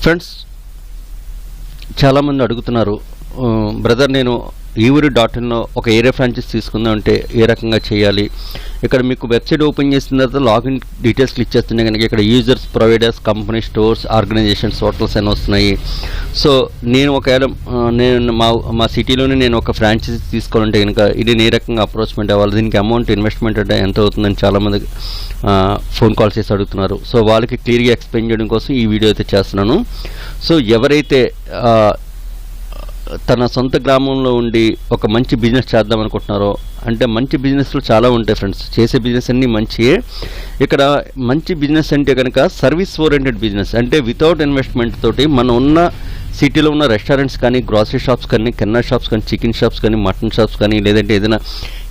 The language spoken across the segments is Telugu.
ఫ్రెండ్స్, చాలామంది అడుగుతున్నారు, బ్రదర్ నేను euri.inలో ఒక ఏరియా ఫ్రాంచైజ్ తీసుకుందాం అంటే ఏ రకంగా చేయాలి? ఇక్కడ మీకు వెబ్సైట్ ఓపెన్ చేసిన తర్వాత లాగిన్ డీటెయిల్స్ క్లిక్ చేస్తుంటే కనుక ఇక్కడ users, providers, company, stores, organisations, hotels అని వస్తున్నాయి. సో నేను ఒకవేళ నేను మా సిటీలోనే నేను ఒక ఫ్రాంచైజీ తీసుకోవాలంటే కనుక ఇది ఏ రకంగా అప్రోచ్మెంట్ అవ్వాలి, దీనికి అమౌంట్ ఇన్వెస్ట్మెంట్ అంటే ఎంత అవుతుందని చాలామంది ఫోన్ కాల్ చేసి అడుగుతున్నారు. సో వాళ్ళకి క్లియర్గా ఎక్స్ప్లెయిన్ చేయడం కోసం ఈ వీడియో అయితే చేస్తున్నాను. సో ఎవరైతే తన సొంత గ్రామంలో ఉండి ఒక మంచి బిజినెస్ చేద్దాం అనుకుంటున్నారో, అంటే మంచి బిజినెస్లు చాలా ఉంటాయి ఫ్రెండ్స్, చేసే బిజినెస్ అన్నీ మంచియే. ఇక్కడ మంచి బిజినెస్ అంటే కనుక సర్వీస్ ఓరియంటెడ్ బిజినెస్, అంటే వితౌట్ ఇన్వెస్ట్మెంట్ తోటి మనం ఉన్న సిటీలో ఉన్న రెస్టారెంట్స్ కానీ, గ్రాసరీ షాప్స్ కానీ, కిరాణా షాప్స్ కానీ, చికెన్ షాప్స్ కానీ, మటన్ షాప్స్ కానీ, లేదంటే ఏదైనా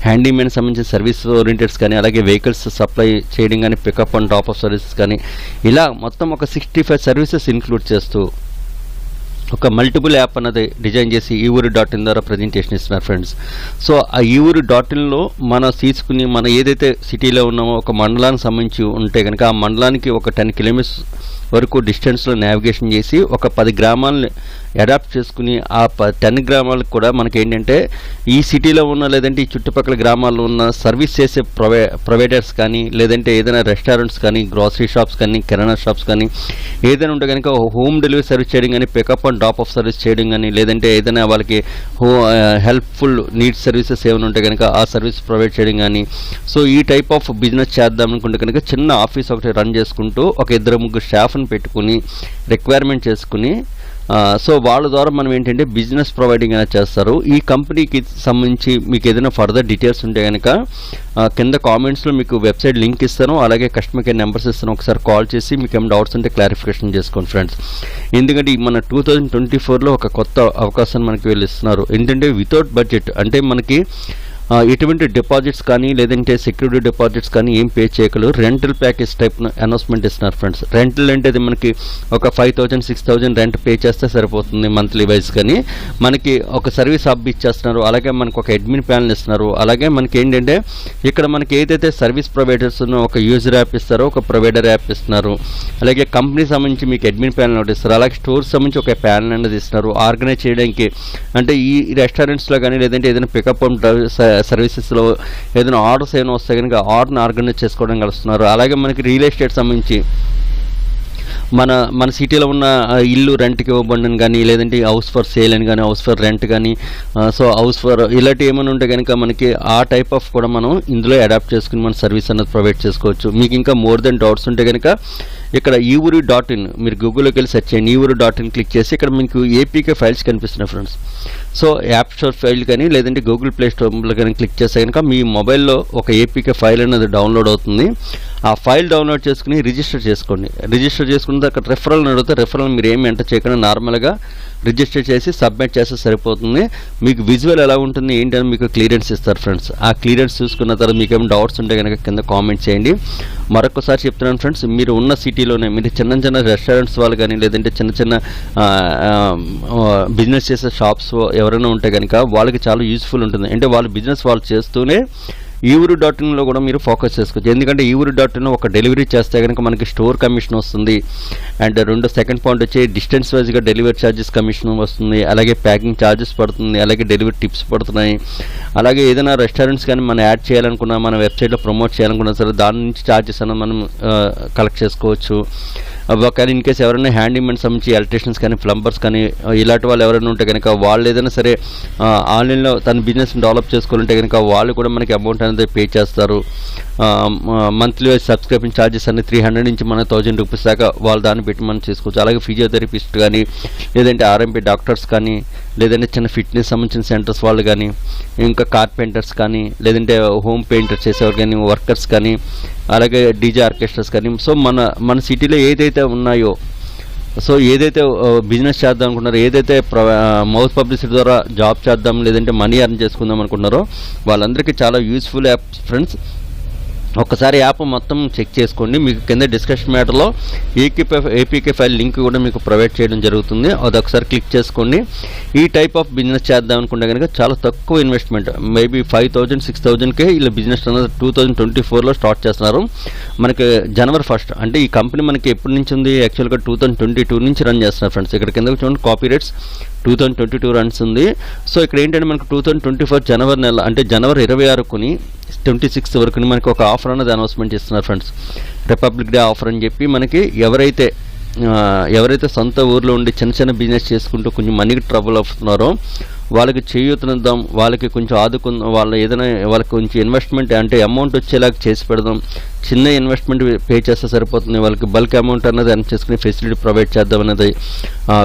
హ్యాండీమెన్ సంబంధించిన సర్వీస్ ఓరియంటెడ్స్ కానీ, అలాగే వెహికల్స్ సప్లై చేయడం కానీ, pickup and drop off services కానీ, ఇలా మొత్తం ఒక 65 సర్వీసెస్ ఇంక్లూడ్ చేస్తూ ఒక మల్టిపుల్ యాప్ అన్నది డిజైన్ చేసి euri.in ద్వారా ప్రజెంటేషన్ ఇస్తున్నారు ఫ్రెండ్స్. సో ఆ euri.inలో మనం తీసుకుని మనం ఏదైతే సిటీలో ఉన్నామో ఒక మండలానికి సంబంధించి ఉంటే కనుక ఆ మండలానికి ఒక 10 కిలోమీటర్స్ వరకు డిస్టెన్స్లో నావిగేషన్ చేసి ఒక 10 గ్రామాలని అడాప్ట్ చేసుకుని ఆ 10 గ్రామాలకు కూడా మనకి ఏంటంటే ఈ సిటీలో ఉన్న లేదంటే ఈ చుట్టుపక్కల గ్రామాల్లో ఉన్న సర్వీస్ చేసే ప్రొవైడర్స్ కానీ, లేదంటే ఏదైనా రెస్టారెంట్స్ కానీ, గ్రాసరీ షాప్స్ కానీ, కిరాణా షాప్స్ కానీ ఏదైనా ఉంటే కనుక హోమ్ డెలివరీ సర్వీస్ చేయడం కానీ, pickup and drop off service చేయడం కానీ, లేదంటే ఏదైనా వాళ్ళకి హెల్ప్ఫుల్ నీడ్స్ సర్వీసెస్ ఏమైనా ఉంటే కనుక ఆ సర్వీస్ ప్రొవైడ్ చేయడం కానీ. సో ఈ టైప్ ఆఫ్ బిజినెస్ చేద్దాం అనుకుంటే కనుక చిన్న ఆఫీస్ ఒకటి రన్ చేసుకుంటూ ఒక 2-3 స్టాఫ్ని పెట్టుకుని రిక్వైర్మెంట్ చేసుకుని సో వాళ్ళ ద్వారా మనం ఏంటంటే బిజినెస్ ప్రొవైడింగ్ అనేది చేస్తారు. ఈ కంపెనీకి సంబంధించి మీకు ఏదైనా ఫర్దర్ డీటెయిల్స్ ఉంటే కనుక కింద కామెంట్స్లో మీకు వెబ్సైట్ లింక్ ఇస్తాను, అలాగే కస్టమర్ కేర్ నెంబర్స్ ఇస్తాను. ఒకసారి కాల్ చేసి మీకు ఏమైనా డౌట్స్ ఉంటే క్లారిఫికేషన్ చేసుకోండి ఫ్రెండ్స్. ఎందుకంటే మన 2024లో ఒక కొత్త అవకాశాన్ని మనకి వీళ్ళు ఇస్తున్నారు. ఏంటంటే వితౌట్ బడ్జెట్, అంటే మనకి ఎటువంటి డిపాజిట్స్ కానీ లేదంటే సెక్యూరిటీ డిపాజిట్స్ కానీ ఏం పే చేయగలరు, రెంటల్ ప్యాకేజ్ టైప్ అనౌన్స్మెంట్ ఇస్తున్నారు ఫ్రెండ్స్. రెంటల్ అంటే అది మనకి ఒక 5,000-6,000 రెంట్ పే చేస్తే సరిపోతుంది మంత్లీ వైజ్. కానీ మనకి ఒక సర్వీస్ హబ్ ఇచ్చేస్తున్నారు, అలాగే మనకు ఒక అడ్మిన్ ప్యానల్ ఇస్తున్నారు. అలాగే మనకి ఏంటంటే ఇక్కడ మనకి ఏదైతే సర్వీస్ ప్రొవైడర్స్ ఉన్నో ఒక యూజర్ యాప్ ఇస్తారో ఒక ప్రొవైడర్ యాప్ ఇస్తున్నారు. అలాగే కంపెనీ సంబంధించి మీకు అడ్మిన్ ప్యానల్ ఒకటి ఇస్తారు, అలాగే స్టోర్స్ సంబంధించి ఒక ప్యానల్ అనేది ఇస్తున్నారు ఆర్గనైజ్ చేయడానికి. అంటే ఈ రెస్టారెంట్స్లో కానీ లేదంటే ఏదైనా పికప్ అండ్ సర్వీసెస్లో ఏదైనా ఆర్డర్స్ ఏమైనా వస్తే కనుక ఆర్డర్ని ఆర్గనైజ్ చేసుకోవడం కలుస్తున్నారు. అలాగే మనకి రియల్ ఎస్టేట్ సంబంధించి మన సిటీలో ఉన్న ఇల్లు రెంట్కి ఇవ్వబడిన కానీ, లేదంటే హౌస్ ఫర్ సేల్ అని కానీ, హౌస్ ఫర్ రెంట్ కానీ, సో హౌస్ ఫర్ ఇలాంటి ఏమైనా ఉంటే కనుక మనకి ఆ టైప్ ఆఫ్ కూడా మనం ఇందులో అడాప్ట్ చేసుకుని మన సర్వీస్ అనేది ప్రొవైడ్ చేసుకోవచ్చు. మీకు ఇంకా మోర్ దెన్ డౌట్స్ ఉంటే కనుక ఇక్కడ euri.in మీరు గూగుల్లోకి వెళ్ళి సెర్చ్ చేయండి. euri.in క్లిక్ చేసి ఇక్కడ మీకు ఏపీకే ఫైల్స్ కనిపిస్తున్నాయి friends. So app store file కానీ లేదంటే గూగుల్ ప్లే స్టోర్లో కానీ క్లిక్ చేస్తే కనుక మీ మొబైల్లో ఒక ఏపీకే ఫైల్ అనేది డౌన్లోడ్ అవుతుంది. ఆ ఫైల్ డౌన్లోడ్ చేసుకుని రిజిస్టర్ చేసుకోండి. రిజిస్టర్ చేసుకున్న అక్కడ రెఫరల్ అడిగితే రెఫరల్ మీరు ఏమి ఎంటర్ చేయకుండా నార్మల్గా రిజిస్టర్ చేసి సబ్మిట్ చేస్తే సరిపోతుంది. మీకు విజువల్ ఎలా ఉంటుంది ఏంటని మీకు క్లియరెన్స్ ఇస్తారు ఫ్రెండ్స్. ఆ క్లియరెన్స్ చూసుకున్న తర్వాత మీకు ఏమైనా డౌట్స్ ఉంటే కనుక కింద కామెంట్ చేయండి. మరొకసారి చెప్తున్నాను ఫ్రెండ్స్, మీరు ఉన్న సిటీలోనే మీరు చిన్న రెస్టారెంట్స్ వాళ్ళు కానీ లేదంటే చిన్న బిజినెస్ చేసే షాప్స్ ఎవరైనా ఉంటే కనుక వాళ్ళకి చాలా యూస్ఫుల్ ఉంటుంది. అంటే వాళ్ళ బిజినెస్ వాళ్ళు చేస్తూనే euri.inలో కూడా మీరు ఫోకస్ చేసుకోవచ్చు. ఎందుకంటే euri.in ఒక డెలివరీ చేస్తే కనుక మనకి స్టోర్ కమిషన్ వస్తుంది. అండ్ సెకండ్ పాయింట్ వచ్చి డిస్టెన్స్ వైజ్గా డెలివరీ ఛార్జెస్ కమిషన్ వస్తుంది, అలాగే ప్యాకింగ్ ఛార్జెస్ పడుతుంది, అలాగే డెలివరీ టిప్స్ పడుతున్నాయి. అలాగే ఏదైనా రెస్టారెంట్స్ కానీ మనం యాడ్ చేయాలనుకున్నా, మన వెబ్సైట్లో ప్రమోట్ చేయాలనుకున్నా సరే దాని నుంచి ఛార్జెస్ అనేది మనం కలెక్ట్ చేసుకోవచ్చు. ఒకవేళ ఇన్ కేసు ఎవరైనా హ్యాండీమెన్ సంబంధించి ఎలక్ట్రీషియన్స్ కానీ, ప్లంబర్స్ కానీ ఇలాంటి వాళ్ళు ఎవరైనా ఉంటే కనుక వాళ్ళు ఏదైనా సరే ఆన్లైన్లో తన బిజినెస్ని డెవలప్ చేసుకోవాలంటే కనుక వాళ్ళు కూడా మనకి అమౌంట్ అనేది పే చేస్తారు. మంత్లీ సబ్స్క్రిప్షన్ ఛార్జెస్ అన్ని 300 నుంచి మన 1000 రూపీస్ దాకా వాళ్ళు దాన్ని పెట్టి మనం చేసుకోవచ్చు. అలాగే ఫిజియోథెరపిస్ట్ కానీ లేదంటే ఆర్ఎంపీ డాక్టర్స్ కానీ లేదంటే చిన్న ఫిట్నెస్ సంబంధించిన సెంటర్స్ వాళ్ళు కానీ, ఇంకా కార్పెంటర్స్ కానీ, లేదంటే హోమ్ పెయింటర్స్ చేసేవారు కానీ, వర్కర్స్ కానీ, అలాగే డీజే ఆర్కెస్ట్రాస్ కానీ. సో మన సిటీలో ఏదైతే ఉన్నాయో, సో ఏదైతే బిజినెస్ చేద్దాం అనుకుంటున్నారో, ఏదైతే మౌత్ పబ్లిసిటీ ద్వారా జాబ్ చేద్దాం లేదంటే మనీ ఎర్న్ చేసుకుందాం అనుకుంటున్నారో వాళ్ళందరికీ చాలా యూస్ఫుల్ యాప్స్ ఫ్రెండ్స్. ఒక్కసారి యాప్ మొత్తం చెక్ చేసుకోండి. మీకు కింద డిస్కషన్ మ్యాటర్లో ఏపీకే ఫైల్ లింక్ కూడా మీకు ప్రొవైడ్ చేయడం జరుగుతుంది. అది ఒకసారి క్లిక్ చేసుకోండి. ఈ టైప్ ఆఫ్ బిజినెస్ చేద్దాం అనుకుంటే కనుక చాలా తక్కువ ఇన్వెస్ట్మెంట్, మేబీ 5,000 6,000కే ఇలా బిజినెస్ అనేది 2024లో స్టార్ట్ చేస్తున్నారు. మనకి January 1st, అంటే ఈ కంపెనీ మనకి ఎప్పటి నుంచి ఉంది, యాక్చువల్గా 2022 నుంచి రన్ చేస్తున్నారు ఫ్రెండ్స్. ఇక్కడ కింద చూడండి కాపీ రైట్స్ 2022 రన్స్ ఉంది. సో ఇక్కడ ఏంటంటే మనకు 2024 జనవరి నెల, అంటే జనవరి 26ని 26 వరకు మనకి ఒక ఆఫర్ అనేది అనౌన్స్మెంట్ చేస్తున్నారు ఫ్రెండ్స్. రిపబ్లిక్ డే ఆఫర్ అని చెప్పి మనకి ఎవరైతే సొంత ఊర్లో ఉండి చిన్న చిన్న బిజినెస్ చేసుకుంటూ కొంచెం మనీకి ట్రబుల్ అవుతున్నారో వాళ్ళకి చేయూతనిద్దాం, వాళ్ళకి కొంచెం ఆదుకుందాం, వాళ్ళకి కొంచెం ఇన్వెస్ట్మెంట్ అంటే అమౌంట్ వచ్చేలాగా చేసి పెడదాం. చిన్న ఇన్వెస్ట్మెంట్ పే చేస్తే సరిపోతుంది, వాళ్ళకి బల్క్ అమౌంట్ అన్నది ఎర్న్ చేసుకుని ఫెసిలిటీ ప్రొవైడ్ చేద్దాం అనేది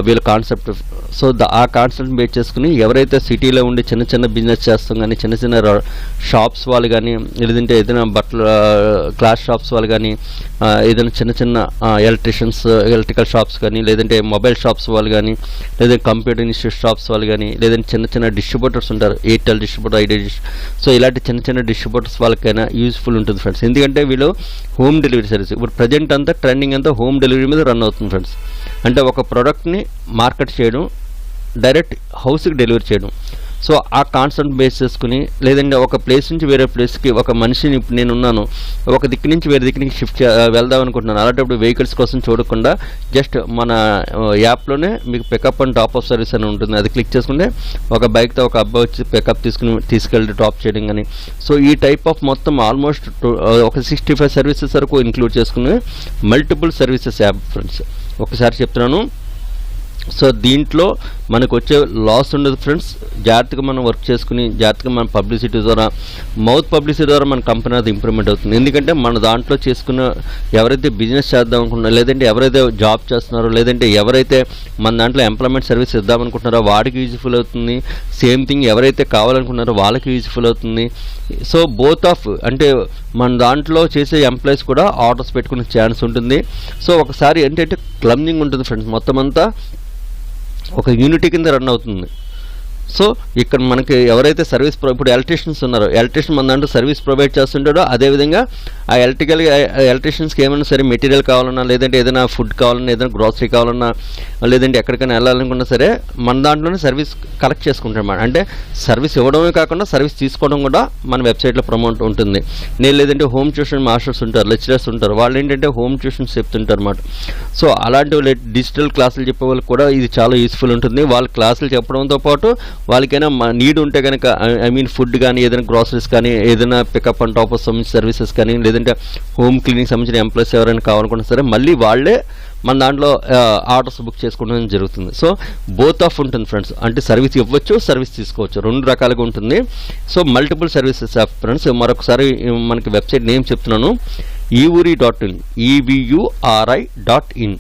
వీళ్ళ కాన్సెప్ట్. సో ఆ కాన్సెప్ట్ బేస్ చేసుకుని ఎవరైతే సిటీలో ఉండి చిన్న చిన్న బిజినెస్ చేస్తాం కానీ, చిన్న చిన్న షాప్స్ వాళ్ళు కానీ, లేదంటే ఏదైనా బట్టల క్లాస్ షాప్స్ వాళ్ళు కానీ, ఏదైనా చిన్న చిన్న ఎలక్ట్రికల్ షాప్స్ కానీ, లేదంటే మొబైల్ షాప్స్ వాళ్ళు కానీ, లేదంటే కంప్యూటర్ ఇన్స్టిట్యూట్ షాప్స్ వాళ్ళు కానీ, లేదంటే చిన్న చిన్న డిస్ట్రిబ్యూటర్స్ ఉంటారు, Airtel distributor, idea distributor. So ఇలాంటి చిన్న చిన్న డిస్ట్రిబ్యూటర్స్ వాళ్ళకైనా యూస్ఫుల్ ఉంటుంది ఫ్రెండ్స్. ఎందుకంటే వీళ్ళు హోమ్ డెలివరీ సర్వీస్, ఇప్పుడు ప్రజెంట్ అంతా ట్రెండింగ్ అంతా హోమ్ డెలివరీ మీద రన్ అవుతుంది ఫ్రెండ్స్. అంటే ఒక ప్రోడక్ట్ని మార్కెట్ చేయడం, డైరెక్ట్ హౌస్కి డెలివరీ చేయడం. సో ఆ కాన్సెప్ట్ బేస్ చేసుకుని, లేదంటే ఒక ప్లేస్ నుంచి వేరే ప్లేస్కి ఒక మనిషిని, ఇప్పుడు నేను ఉన్నాను ఒక దిక్కు నుంచి వేరే దిక్కునికి షిఫ్ట్ వెళ్దాం అనుకుంటున్నాను, అలాంటప్పుడు వెహికల్స్ కోసం చూడకుండా జస్ట్ మన యాప్లోనే మీకు pickup and drop off service అని ఉంటుంది. అది క్లిక్ చేసుకుంటే ఒక బైక్తో ఒక అబ్బాయి వచ్చి పికప్ తీసుకెళ్ళి డ్రాప్ చేయడం కానీ. సో ఈ టైప్ ఆఫ్ మొత్తం ఆల్మోస్ట్ ఒక 65 సర్వీసెస్ వరకు ఇంక్లూడ్ చేసుకుని మల్టిపుల్ సర్వీసెస్ యాప్ ఫ్రెండ్స్. ఒకసారి చెప్తున్నాను. సో దీంట్లో మనకు వచ్చే లాస్ ఉండదు ఫ్రెండ్స్. జాగ్రత్తగా మనం వర్క్ చేసుకుని, జాగ్రత్తగా మన పబ్లిసిటీ ద్వారా, మౌత్ పబ్లిసిటీ ద్వారా మన కంపెనీ అది ఇంప్రూవ్మెంట్ అవుతుంది. ఎందుకంటే మన దాంట్లో చేసుకున్న ఎవరైతే బిజినెస్ చేద్దాం అనుకుంటున్నారో, లేదంటే ఎవరైతే జాబ్ చేస్తున్నారో, లేదంటే ఎవరైతే మన దాంట్లో ఎంప్లాయ్మెంట్ సర్వీస్ ఇద్దాం అనుకుంటున్నారో వాడికి యూజ్ఫుల్ అవుతుంది. సేమ్ థింగ్ ఎవరైతే కావాలనుకుంటున్నారో వాళ్ళకి యూజ్ఫుల్ అవుతుంది. సో బోత్ ఆఫ్, అంటే మన దాంట్లో చేసే ఎంప్లాయీస్ కూడా ఆర్డర్స్ పెట్టుకునే ఛాన్స్ ఉంటుంది. సో ఒకసారి ఏంటంటే క్లమ్జింగ్ ఉంటుంది ఫ్రెండ్స్, మొత్తం అంతా ఒక యూనిటీ కింద రన్ అవుతుంది. సో ఇక్కడ మనకి ఎవరైతే సర్వీస్ ఇప్పుడు ఎలక్ట్రీషియన్స్ ఉన్నారో, ఎలక్ట్రీషియన్ మన దాంట్లో సర్వీస్ ప్రొవైడ్ చేస్తుంటాడో, అదేవిధంగా ఆ ఎలక్ట్రీషియన్స్కి ఏమైనా సరే మెటీరియల్ కావాలన్నా, లేదంటే ఏదైనా ఫుడ్ కావాలన్నా, ఏదైనా గ్రాసరీ కావాలన్నా, లేదంటే ఎక్కడికైనా వెళ్ళాలనుకున్నా సరే మన దాంట్లోనే సర్వీస్ కలెక్ట్ చేసుకుంటాం అన్నమాట. అంటే సర్వీస్ ఇవ్వడమే కాకుండా సర్వీస్ తీసుకోవడం కూడా మన వెబ్సైట్లో ప్రమోట్ ఉంటుంది. లేదంటే హోమ్ ట్యూషన్ మాస్టర్స్ ఉంటారు, లెక్చరర్స్ ఉంటారు, వాళ్ళు ఏంటంటే హోమ్ ట్యూషన్స్ చెప్తుంటారు అన్నమాట. సో అలాంటి డిజిటల్ క్లాసులు చెప్పే వాళ్ళకి కూడా ఇది చాలా యూస్ఫుల్ ఉంటుంది. వాళ్ళ క్లాసులు చెప్పడంతో పాటు వాళ్ళకైనా నీడ్ ఉంటే కనుక, ఐ మీన్ ఫుడ్ కానీ, ఏదైనా గ్రాసరీస్ కానీ, ఏదైనా పికప్ అండ్ డ్రాప్ సంబంధించిన సర్వీసెస్ కానీ, లేదంటే హోమ్ క్లీనింగ్ సంబంధించిన ఎంప్లాయీస్ ఎవరైనా కావాలనుకున్నా సరే మళ్ళీ వాళ్ళే మన దాంట్లో ఆర్డర్స్ బుక్ చేసుకోవడం జరుగుతుంది. సో బోత్ ఆఫ్ ఉంటుంది ఫ్రెండ్స్, అంటే సర్వీస్ ఇవ్వచ్చు, సర్వీస్ తీసుకోవచ్చు, రెండు రకాలుగా ఉంటుంది. So multiple services of friends. మరొకసారి మనకి వెబ్సైట్ నేమ్ చెప్తున్నాను, euri.in, EVURI.in.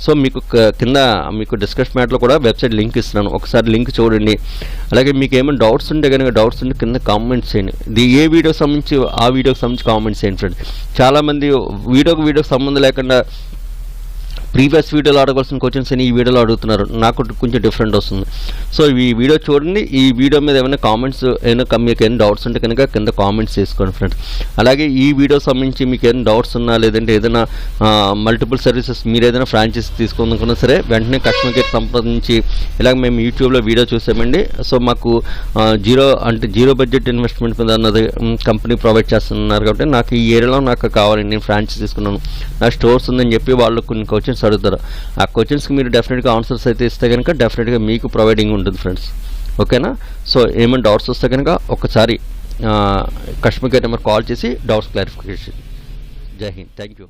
సో మీకు కింద మీకు డిస్కషన్ మ్యాట్లో కూడా వెబ్సైట్ లింక్ ఇస్తున్నాను, ఒకసారి లింక్ చూడండి. అలాగే మీకు ఏమైనా డౌట్స్ ఉంటే కనుక డౌట్స్ ఉంటే కింద కామెంట్స్ చేయండి. ఏ వీడియోకి సంబంధించి ఆ వీడియోకి సంబంధించి కామెంట్స్ చేయండి ఫ్రెండ్స్. చాలామంది వీడియోకి సంబంధం లేకుండా ప్రీవియస్ వీడియోలో అడగాల్సిన క్వశ్చన్స్ అని ఈ వీడియోలో అడుగుతున్నారు, నాకు కొంచెం డిఫరెంట్ వస్తుంది. సో ఈ వీడియో చూడండి, ఈ వీడియో మీద ఏమైనా కామెంట్స్ మీకు ఏమైనా డౌట్స్ ఉంటే కనుక కింద కామెంట్స్ చేసుకోండి ఫ్రెండ్స్. అలాగే ఈ వీడియో సంబంధించి మీకు ఏదైనా డౌట్స్ ఉన్నా, లేదంటే ఏదైనా మల్టిపుల్ సర్వీసెస్ మీరు ఏదైనా ఫ్రాంచైజీ తీసుకోవాలనుకున్నా సరే వెంటనే కస్టమర్ కేర్ సంప్రదించి, ఇలాగ మేము యూట్యూబ్లో వీడియో చూసామండి. సో మాకు జీరో బడ్జెట్ ఇన్వెస్ట్మెంట్ మీద అన్నది కంపెనీ ప్రొవైడ్ చేస్తున్నారు కాబట్టి నాకు ఈ ఏరియాలో నాకు కావాలి, నేను ఫ్రాంచైజీ తీసుకున్నాను, నా స్టోర్స్ ఉందని చెప్పి వాళ్ళు కొన్ని క్వశ్చన్స్ అడుగుతారు. ఆ క్వశ్చన్స్కి మీరు డెఫినెట్గా ఆన్సర్స్ అయితే ఇస్తే కనుక డెఫినెట్గా మీకు ప్రొవైడింగ్ ఉంటుంది ఫ్రెండ్స్. ఓకేనా? సో ఏమైనా డౌట్స్ వస్తే కనుక ఒకసారి కస్టమర్ కేర్ నెంబర్ కాల్ చేసి డౌట్స్ క్లారిఫికేషన్. జై హింద్, థ్యాంక్ యూ.